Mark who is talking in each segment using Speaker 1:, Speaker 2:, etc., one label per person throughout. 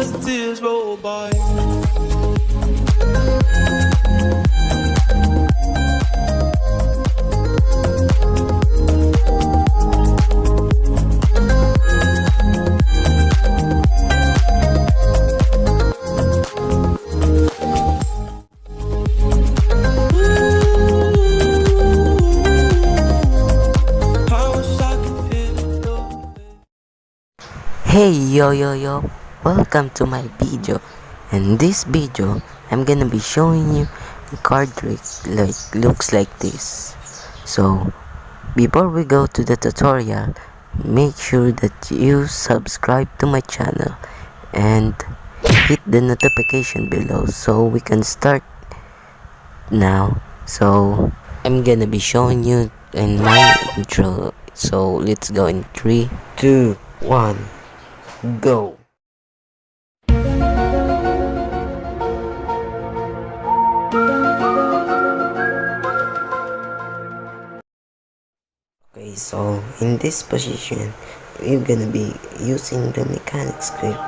Speaker 1: as the tears roll by.
Speaker 2: Hey yo, welcome to my video. In this video I'm gonna be showing you a card trick looks like this. So before we go to the tutorial, make sure that you subscribe to my channel and hit the notification below so we can start now. So I'm gonna be showing you in my intro, so let's go in 3 2 1 go. Okay, so in this position we're gonna be using the mechanic script,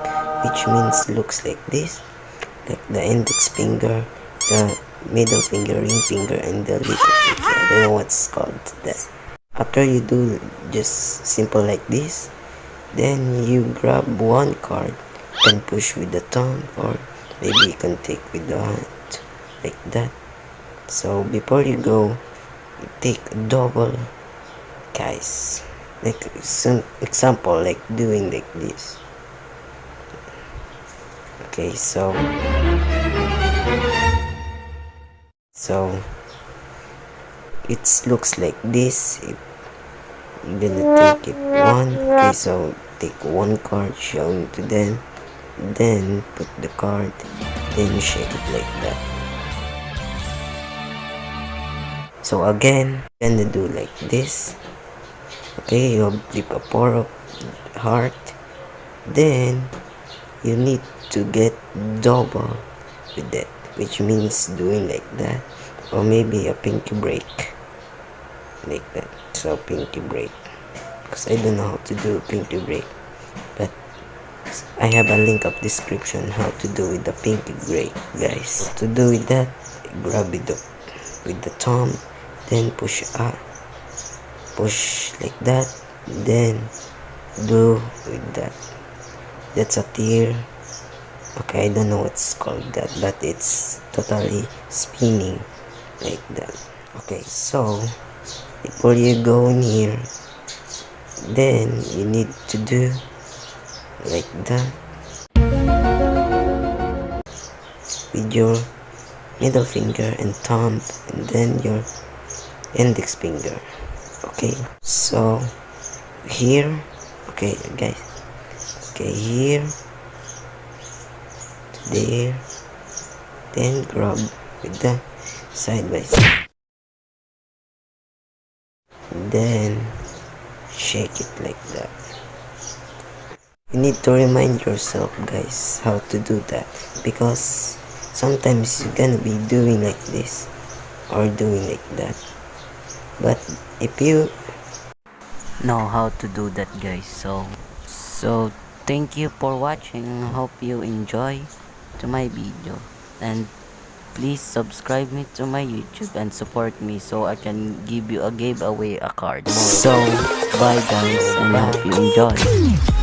Speaker 2: which means looks like this, like the index finger, the middle finger, ring finger, and the little finger. I don't know what's called that. After you do just simple like this, then you grab one card, can push with the thumb, or maybe you can take with the hand like that. So before you go, you take a double, guys, like some example, like doing like this. Okay, so it looks like this. You're gonna take it one. Okay, so take one card, showing to them, then put the card, then you shake it like that. So again, gonna do like this. Okay, you flip a 4 of heart, then you need to get double with that, which means doing like that, or maybe a pinky break like that. So pinky break, because I don't know how to do pinky break, but I have a link of description how to do with the pinky break, guys. To do with that, grab it up with the thumb, then push up, push like that, then do with that. That's a tear. Okay, I don't know what's called that, but it's totally spinning like that. Okay, so before you go in here, then you need to do like that with your middle finger and thumb, and then your index finger. Okay, so here, okay guys, okay, here to there, then grab with the side by side, then shake it like that. You need to remind yourself, guys, how to do that, because sometimes you're gonna be doing like this or doing like that, but if you know how to do that, guys, so thank you for watching. Hope you enjoy to my video, and please subscribe me to my YouTube and support me so I can give away a card. So bye guys, and hope you enjoy.